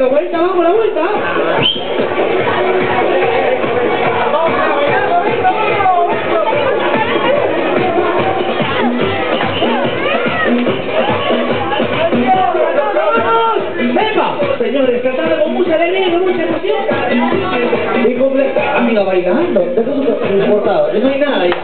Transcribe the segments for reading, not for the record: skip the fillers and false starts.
vuelta, vamos, la vuelta. Señores, cantando con mucha alegría, con mucha emoción. Y completa. Amiga bailando. Eso es importado. No hay nada ya.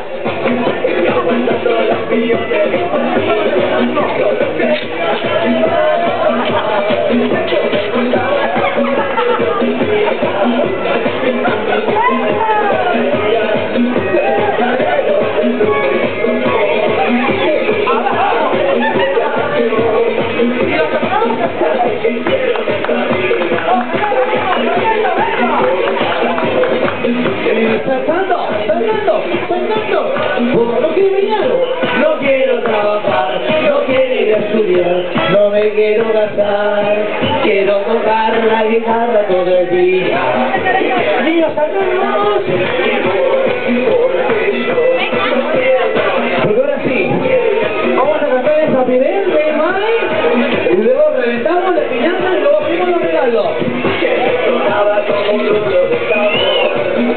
No quiero bailar, no quiero trabajar, no quiero ir a estudiar, no me quiero casar, quiero tocar la guitarra todo el día. Niños, salgamos. Porque ahora sí, vamos a cantar el Happy Birthday, Mike, y luego reventamos la piñata y luego abrimos los regalos.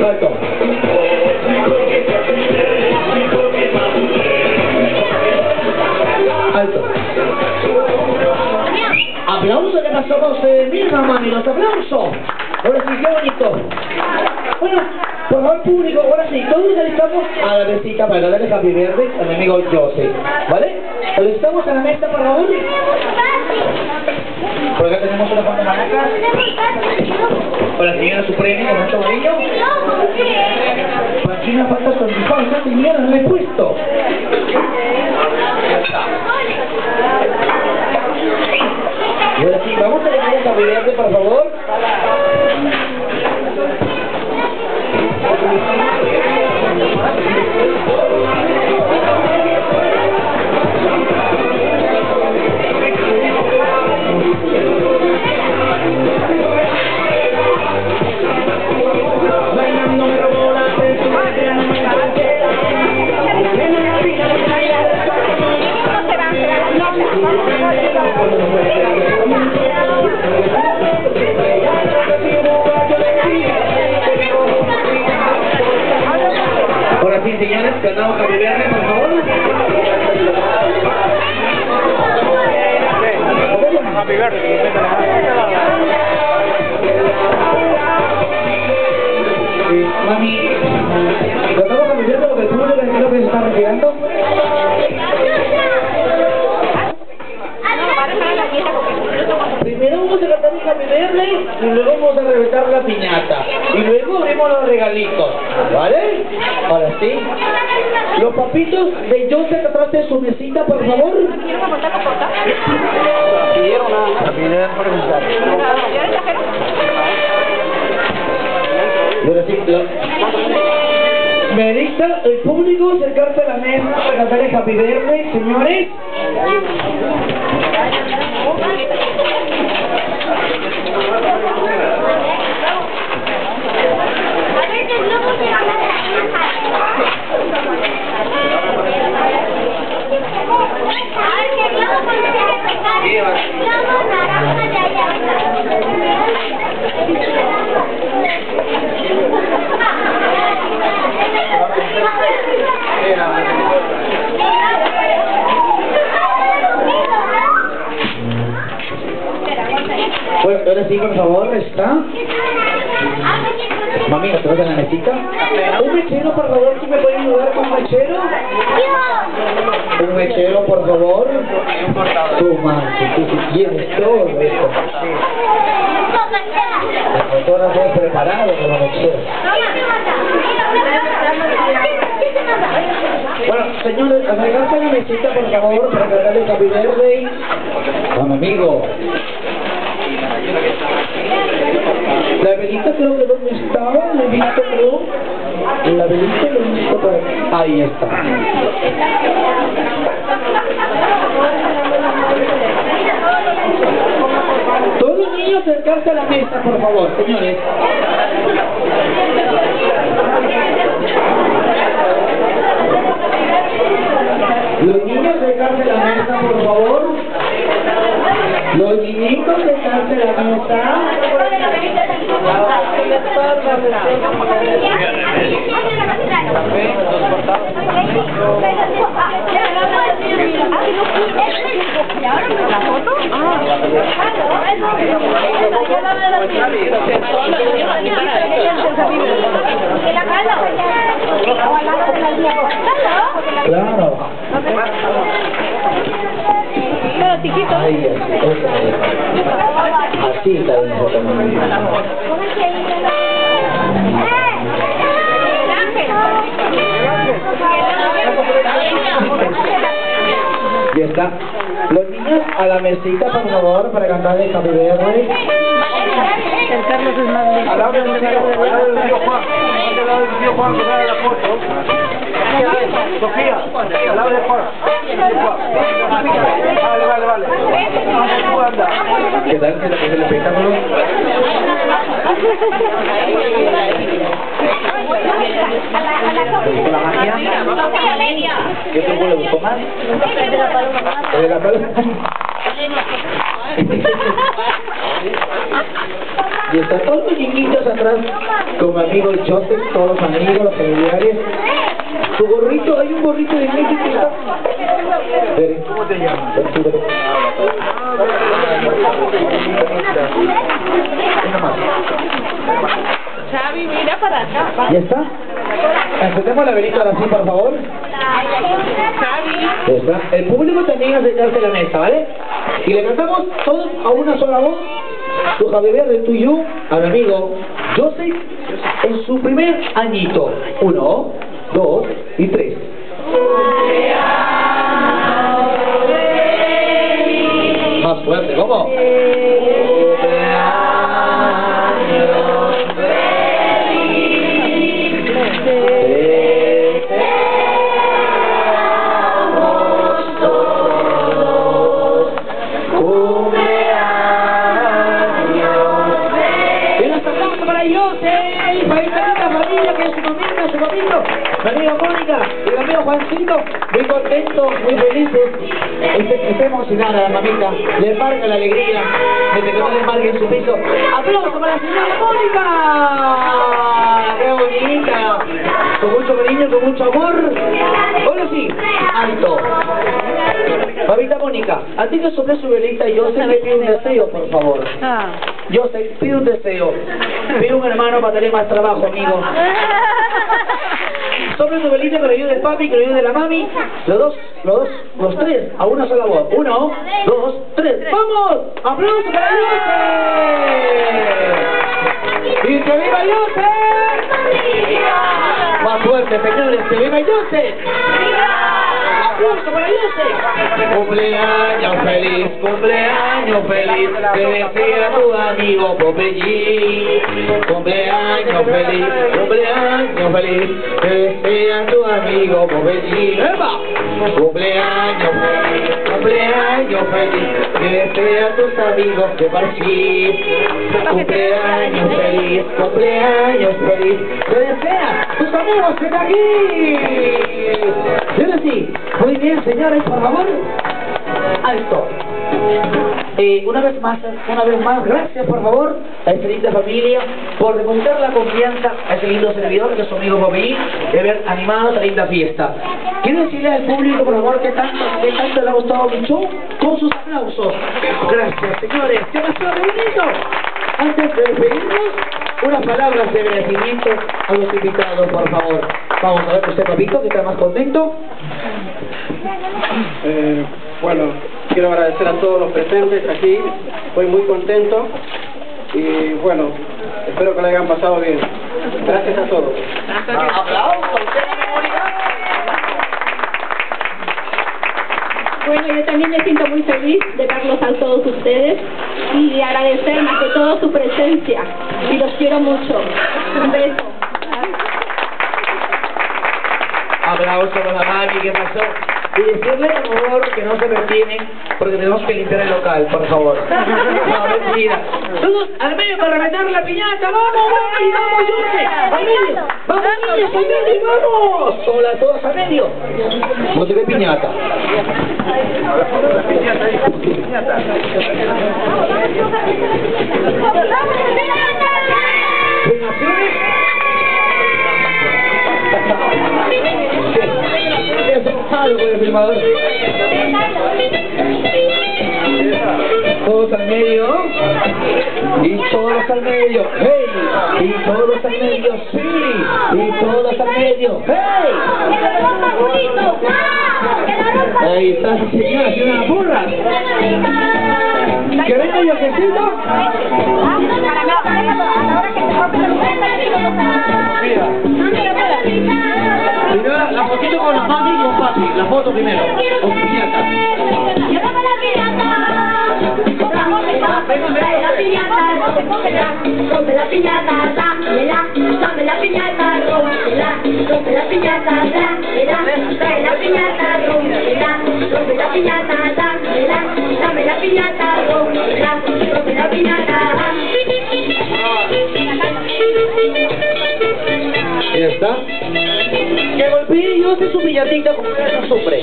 Alto. Alto. Aplausos que pasó con ustedes mismas, mami, los aplausos. Ahora sí, qué bonito. Bueno, por favor, público, ahora sí, todos nos alistamos a la mesita para darle Happy Birthday a mi amigo José, ¿vale? Alistamos a la mesa, por favor. Por acá tenemos una foto maracas. Para la señora Suprema con mucho cariño. Aquí una falta con mi falta, señora, no le he puesto. Y ahora sí, vamos a dejar el Happy Birthday, por favor. Ahora sí, señores, cantamos Happy Birthday, por favor. Happy Birthday. Mami, cantamos Happy Birthday porque el público creo que se está retirando. Primero vamos a cantar el Happy Birthday y luego vamos a reventar la piñata. Y luego abrimos los regalitos, ¿vale? Ahora sí. Los papitos de José que traten su mesita, por favor. Pidieron a pidieron por empezar. Y ahora sí, me dicta el público acercarse a la mesa para cantar el Happy Birthday, señores. Bueno, ahora sí, por favor, está. Mami, ¿no te vas a la mesita? Un mechero, por favor, ¿sí me pueden ayudar con un mechero? Un mechero, por favor. Tú, Manchi, tú si tienes todo esto. Nosotros nos hemos preparado con los mecheros. Bueno, señores, acercarse a la mesita, por favor, para cantarle el Happy Birthday a mi amigo. La velita creo que donde estaba, la he visto creo. La velita la he visto por aquí. Ahí está. Todos los niños acercarse a la mesa, por favor, señores. Los niños acercarse a la mesa, por favor. Los niñitos sentarse en la mesa. ¿La foto? Claro. Pero chiquito. Ahí es, así está el foto. Ya está. Los niños a la mesita, por favor, para cantar el Happy Birthday. El Carlos es más lindo. Al lado del tío Juan. Al lado del tío Juan, que sale la foto. Sofía, al lado de Juan. Vale. ¿Qué tal? ¿Qué tal es el espectáculo? ¿Te gustó la magia? ¿Qué truco le gustó más? ¿El de la paloma? Y están todos los niñitos atrás con mi amigo Joseph, todos los amigos, los familiares. Tu gorrito, hay un gorrito de México que está. ¿Cómo te llamas? Xavi, mira para acá. ¿Ya está? Encendemos la velita ahora sí, por favor. Xavi. Ya está. El público también a sentarse a la mesa, ¿vale? Y le cantamos todos a una sola voz. Tu Happy Birthday to you, a mi amigo Joseph, en su primer añito. 1, 2 y 3. Más fuerte, ¿cómo? Mi amiga Mónica y mi amigo Juancito, muy contentos, muy felices. Está emocionada la mamita, le embarga la alegría desde que no le embargue en su piso. ¡Aplauso para la señora Mónica! ¡Qué bonita! Con mucho cariño, con mucho amor. Ahora sí, alto. Mamita Mónica, a ti que soplé su velita, yo sé que pide un deseo, por favor. Yo sé, pide un deseo. Pide un hermano para tener más trabajo, amigo. Sobre tu velita, que lo ayude el papi, que lo ayude la mami. Los tres, a una sola voz. 1, 2, 3. ¡Vamos! ¡Aplausos para Joseph! ¡Y que viva Joseph! Más fuerte, señores, que viva Joseph. ¡Aplausos para Joseph! Cumpleaños feliz, te desea tu amigo Popeye. Cumpleaños feliz, te desea tu amigo Popeye. ¡Eva! Cumpleaños feliz, te desea tus amigos de Parchís. Cumpleaños feliz, te desea tus amigos de aquí. Y ahora sí, muy bien, señores, por favor, alto. Una vez más, gracias por favor a esta linda familia por depositar la confianza a este lindo servidor que es su amigo Popeye de haber animado esta linda fiesta. Quiero decirle al público, por favor, que tanto le ha gustado mi show con sus aplausos. Gracias, señores. ¿Qué pasó, bonito? Antes de despedirnos, unas palabras de agradecimiento a los invitados, por favor. Vamos a ver usted, papito, que está más contento. Bueno, quiero agradecer a todos los presentes aquí, estoy muy contento y bueno, espero que la hayan pasado bien. Gracias a todos. ¡Aplausos! Bueno, yo también me siento muy feliz de verlos a todos ustedes y agradecer más que todo su presencia y los quiero mucho. Un beso. Aplauso para la mami, ¿qué pasó? Y decirle, por favor, que no se retienen, porque tenemos que limpiar el local, por favor. No, mentira. Todos al medio para reventar la piñata. ¡Vamos, vamos, vamos, Jorge! ¡Al medio! ¡Vamos, niños, al medio, vamos! Hola, todos al medio. Música de piñata. ¿Primaciones? Algo de filmador. Todos al medio. Y todos al medio. ¡Hey! Y todos al medio. ¡Sí! Y todos al medio. ¡Hey! Ahí está esa señora haciendo una porra. ¿Querés medio quesito? Primero la fotito con la mami y con papi. La foto primero. Con piñata. Come la piñata, dámela, dame la piñata, rómpela, rompe la piñata, dámela, trae la piñata, rómpela, rompe la piñata, dámela, dame la piñata, rómpela, rompe la piñata. Ya está. Que golpee yo sé su piñatita como que no sufre.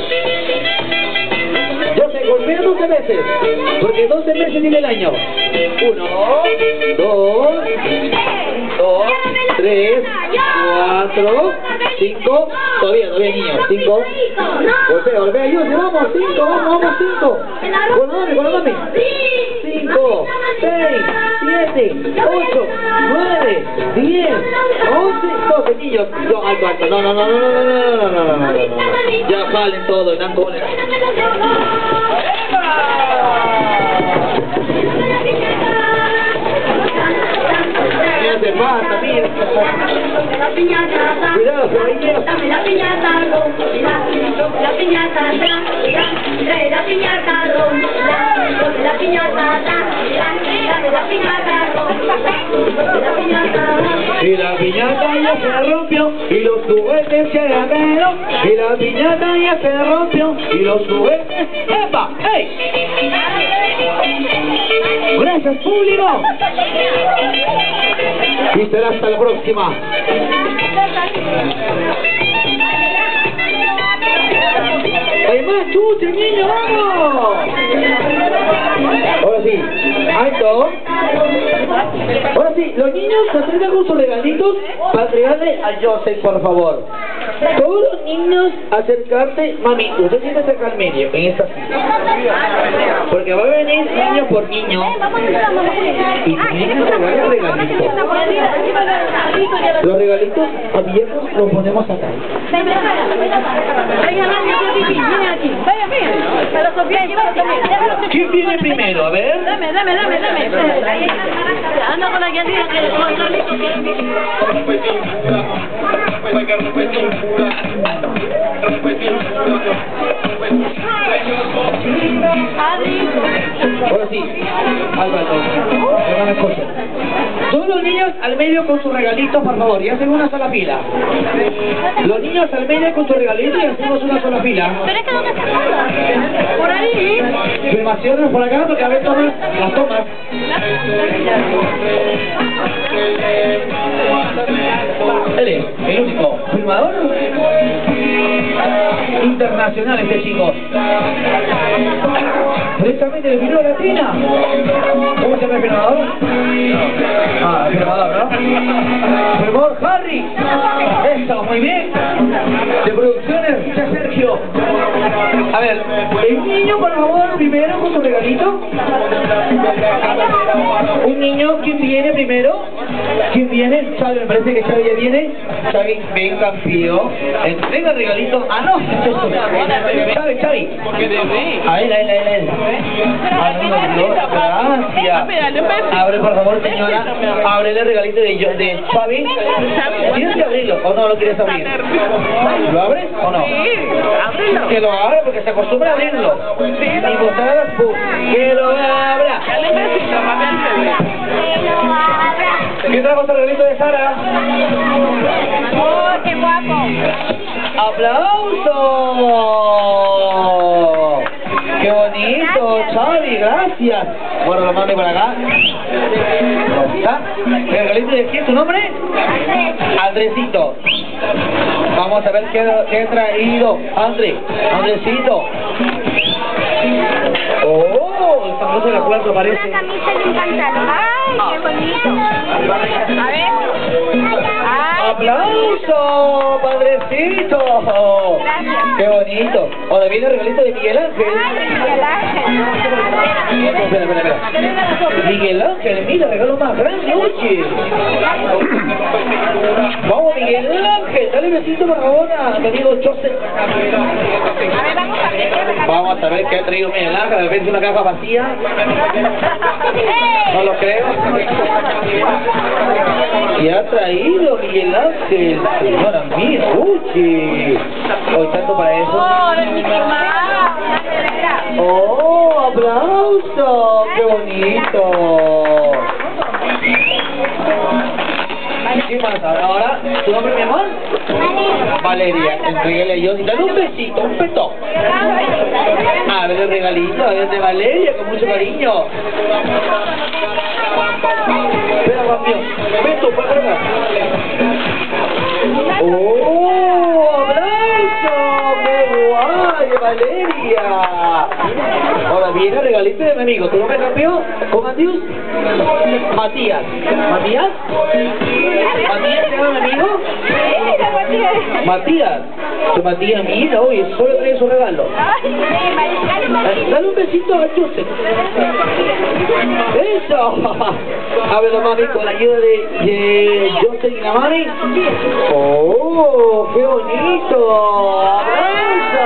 Yo sé, golpea 12 veces, porque 12 meses tiene el año. 1, 2, 3, 4, 5, todavía niños, 5. Golpea, ayúdense, vamos, 5, vamos, 5. Con la mami. 5, 6, 7, 8, 9, 10, 11, 12 niños. Yo, alto. No. Ya jalen todo, dan cólera. Mira, se pasa, mira. Cuidado, se va a ir. Dame la piñata, rómpela, rompe la piñata, trae la piñata, rómpela, rompe la piñata, dame la piñata, rompe la piñata. Y la piñata ya se rompió y los juguetes se agarraron. Y la piñata ya se rompió y los juguetes... ¡Epa! ¡Ey! ¡Gracias, público! Y será hasta la próxima. ¡Hay más chuches, niños! ¡Vamos! Ahora sí, alto. Ahora sí, los niños se acercan con sus regalitos para entregarle a Joseph, por favor. Todos los niños acercarse, mami, usted tiene que acercar al medio, en esta silla. Porque va a venir niño por niño y tienen que regalar regalitos. Los regalitos abiertos los ponemos acá. ¿Quién viene primero? A ver. Dame. Anda con la guía que el controlito Ahora sí, Álvaro, hermana cosa. Todos los niños al medio con sus regalitos, por favor, y hacen una sola fila. Los niños al medio con sus regalitos y hacemos una sola fila. Pero es que ¿dónde está todo? Por ahí. Filmaciones por acá, porque a ver tomas, las tomas. Él es el único filmador internacional, este chico. Precisamente de Filó Latina. ¿Cómo se llama el filmador? Ah, el filmador, ¿no? Filmador Harry. Eso, muy bien. De producciones, ya Sergio. A ver, el niño, por favor, primero con su regalito. Un niño, ¿quién viene primero? ¿Quién viene? Xavi, me parece que Xavi ya viene. Xavi, ven, campeón. Entrega el regalito. Ah, no, Xavi. A él. Gracias. Abre, por favor, señora. Ábrele el regalito de Xavi. ¿Tienes que abrirlo o no lo quieres abrir? ¿Lo abres o no? Sí, ábrelo. Que lo abra porque se acostumbra a abrirlo. Y botar las que lo abra. Dale un besito, mami, al bebé. ¿Qué trajo el regalito de Sara? ¡Oh, qué guapo! ¡Aplausos! Mami, gracias. Bueno, la mami para acá. ¿Está? ¿El regalito de quién? ¿Tu nombre? Andresito. Vamos a ver qué he traído. Andresito. Oh, el famoso de la cuarta parece. Una camisa y un pantalón. ¡Ay, qué bonito! A ver. ¡Ay, ¡Aplauso, padrecito! Gracias. ¡Qué bonito! Ahora viene el regalito de Miguel Ángel. ay, Miguel Ángel! Espera. Miguel Ángel, mira, regalo más grande, oye. Vamos, Miguel Ángel, dale besito por favor a mi amigo Joseph. A ver, vamos a ver qué regalo. Vamos a ver qué ha traído Miguel Ángel, de repente una caja vacía. No lo creo. ¿Qué ha traído Miguel Ángel? Señora mía, oye. Hoy tanto para eso. ¡Oh, de Mickey Mouse! ¡Oh, aplauso! ¡Qué bonito! ¿Qué más? Ahora, ¿tu nombre, mi amor? Valeria. Entregale a Johnny. Dale un besito, un petón. A ver el regalito, a ver de Valeria, con mucho cariño. Espera, Juan mío. Ven tú, para acá. ¡Oh, aplauso! ¡Qué guay, Valeria! Ahora viene el regalito de mi amigo. ¿Tu nombre cambió? ¿Cómo adiós? Matías. ¿Matías? ¿Matías se llama mi amigo? Matías. Que Matías, mira, oye, solo trae su regalo. Dale un besito a Joseph. ¡Eso! A ver, mami, con la ayuda de Joseph y la mami. ¡Oh, qué bonito! ¡Abrazo!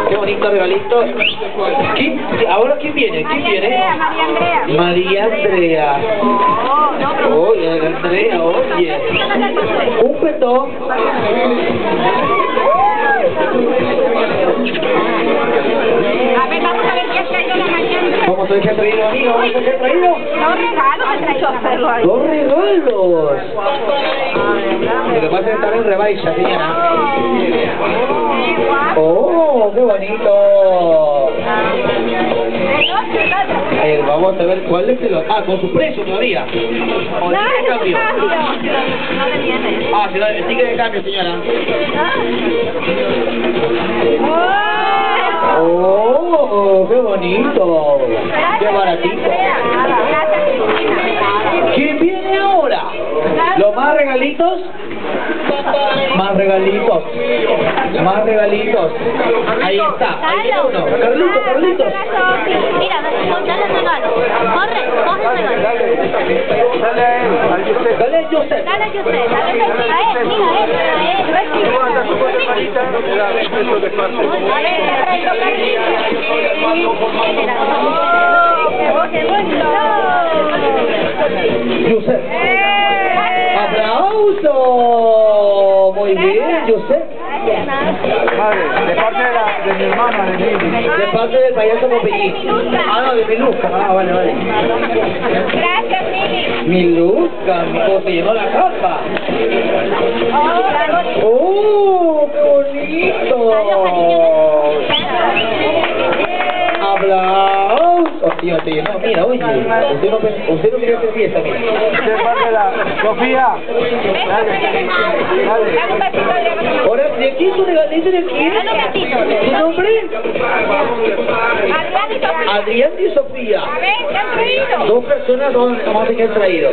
¡Qué bonito regalito! ¿Ahora quién viene? ¿Quién viene? María Andrea. Oye, Andrea, oye. Un petón. A ver, vamos a ver qué ha traído la mañana. Vamos a ver qué ha traído, amiga. Vamos a ver qué ha traído. Dos regalos ha traído. ¡Dos regalos! Lo que pasa es que están en rebaixa, señora. ¡Oh, qué bonito! Vamos a ver cuál es el... Ah, con su precio todavía. ¿O el ticket de cambio? Ah, si no, el ticket de cambio, señora. ¡Oh, qué bonito! ¡Qué baratito! ¿Quién viene ahora? ¿Los más regalitos? Más regalitos. Más regalitos. Ahí está. Ahí viene uno. Carlitos. Mira, dale el regalo. Corre, coge el regalo. Dale a Joseph. Dale a Joseph, dale a él, mira, ¡qué bonito! Joseph. ¡Aplauso! Muy bien, Joseph. Madre, de parte de mi hermana, de Mili. De parte del payaso Popellín. Ah, no, de Miluca. Ah, vale. Gracias, Mili. Miluca, mi cosa llenó la capa. ¡Oh, qué bonito! ¡Aplausos! Tío, te llenó, mira, oye. Usted no quería hacer fiesta, mira. De parte de la Sofía. Dale. Ahora, ¿de aquí es un regalito de aquí? ¿Tu nombre? Adrián y Sofía. A ver, ¿qué han traído? Dos personas, vamos a ver qué han traído.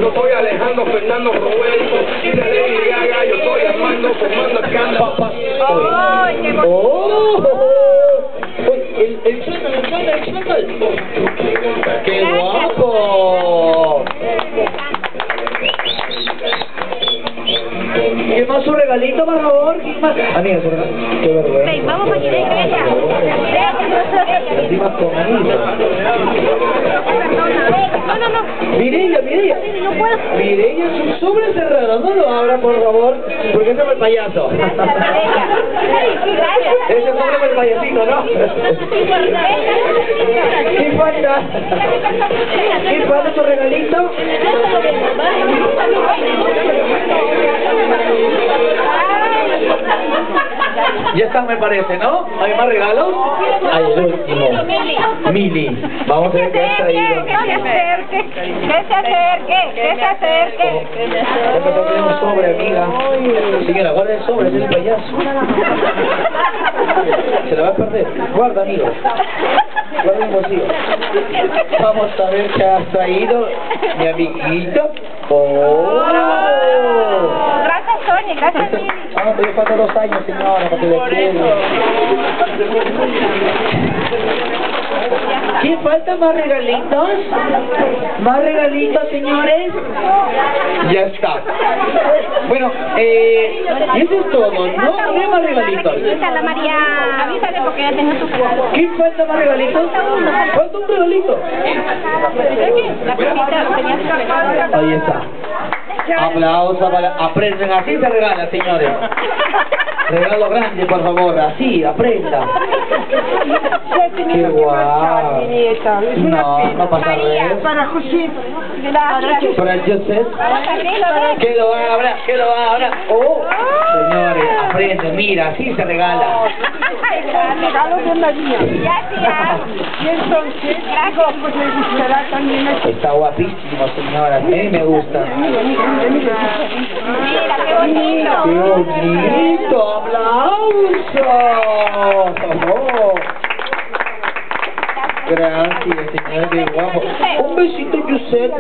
Yo soy Alejandro Fernando Roberto, y de Lady Gaga, yo soy Armando Comando Escándalo. Papá. ¡Ay, qué bonito! ¡Oh! El chándal. ¡Qué guapo! ¿Qué más su regalito, por favor? ¿Qué más? Amiga, su regalito. Qué vergüenza. Ven, vamos para allá, Encima conmigo. No. Mireia. No puedo. Mireia, es un sobre cerrado. No lo abra, por favor, porque ese es el payaso. Gracias. Ese sobre es el payasito, ¿no? ¿Qué falta? ¿Qué falta su regalito? Ya está, me parece, ¿no? ¿Hay más regalos? Ay, el último. Mili. Vamos a ver qué has traído. Que se acerque, que se acerque. Me toqué un sobre, amiga. Señora, guarda el sobre, es el payaso. Se la va a perder. Guarda, amigo. Guarda el bolsillo. Vamos a ver qué has traído, mi amiguito. ¡Oh! Gracias, Sonia, gracias, Mili. Ah, pero faltan 2 años, señora, para que le quede. ¿Qué falta? ¿Más regalitos? ¿Más regalitos, señores? Ya está. Bueno, y eso es todo, ¿no? ¿No hay más regalitos? La María, avísale porque ya tengo su regalo. ¿Qué falta más regalitos? Falta un regalito. La cosita tenía su regalo. Ahí está. Aplausos para... Aprendan, así se regala, señores. Regalo grande, por favor, así, aprenda. Qué guau. No pasa nada. Para José. Gracias. Para Joseph. Que lo abra, que lo abra. Oh, señores, aprenden, mira, así se regala. Regalo de María. Gracias. Y entonces, pues le gustará también a... Está guapísimo, señora, a mí me gusta. Mira, qué bonito. ¡Qué bonito! ¡Aplausos! Oh. Gracias, señora, qué guapo. Un besito, Josep.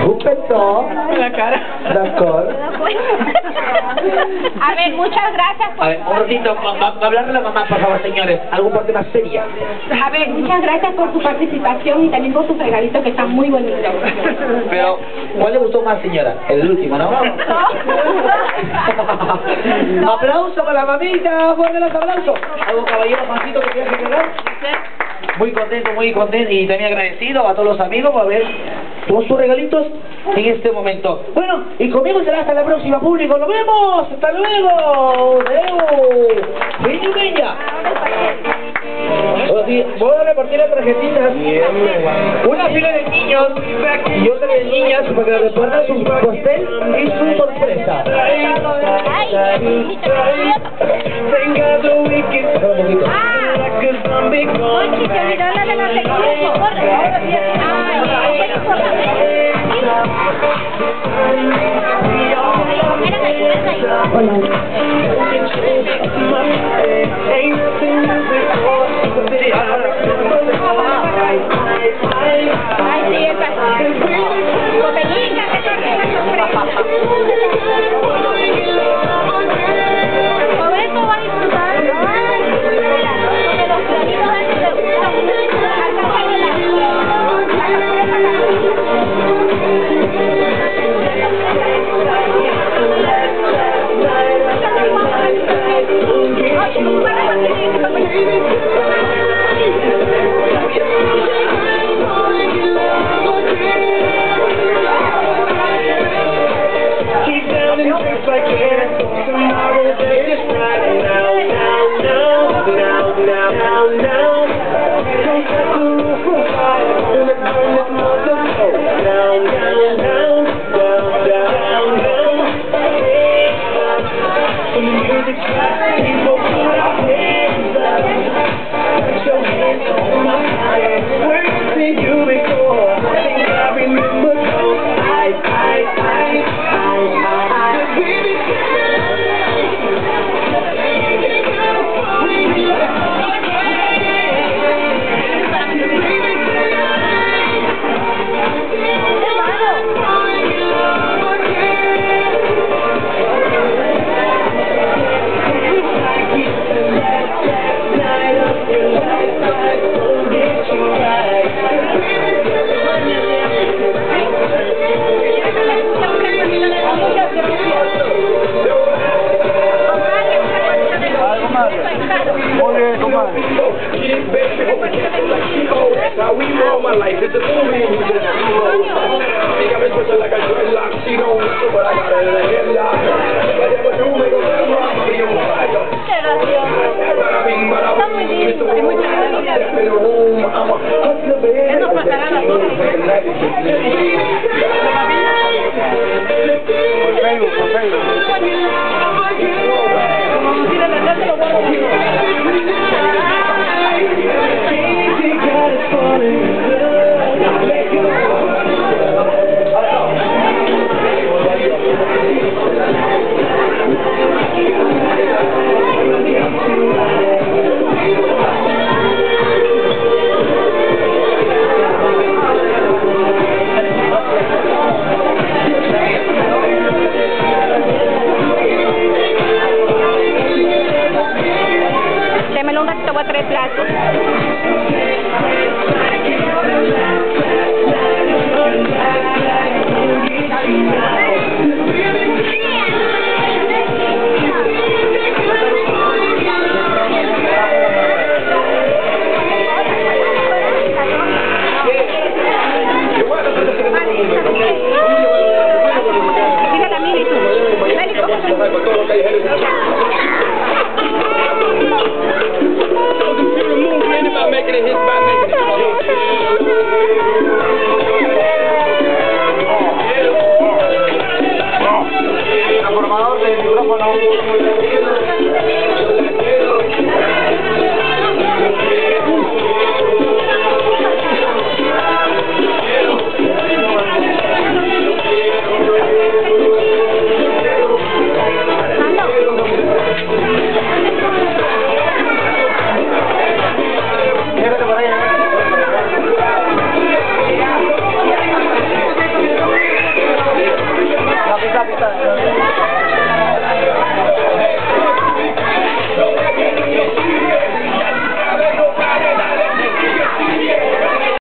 Un beso. La cara. D'accord. A ver, muchas gracias por... A ver, un ratito, va a hablarle la mamá, por favor, señores. Algo por tema seria. A ver, muchas gracias por su participación y también por sus regalitos que están muy bonitos. Pero, ¿cuál le gustó más, señora? El último, ¿no? Aplauso para la mamita, fuerte los aplausos. ¿Algo, caballero Juancito, que quieras agregar? Muy contento y también agradecido a todos los amigos por haber todos sus regalitos en este momento. Bueno, y conmigo será hasta la próxima, público. ¡Nos vemos! ¡Hasta luego! ¡Adeu! ¡Niño, niña! Voy a repartir las tarjetitas. Una fila de niños y otra de niñas para que repartan su pastel y su sorpresa. Espera un poquito. Oye, se olvidó la de los recursos. Por Facebook. canciones.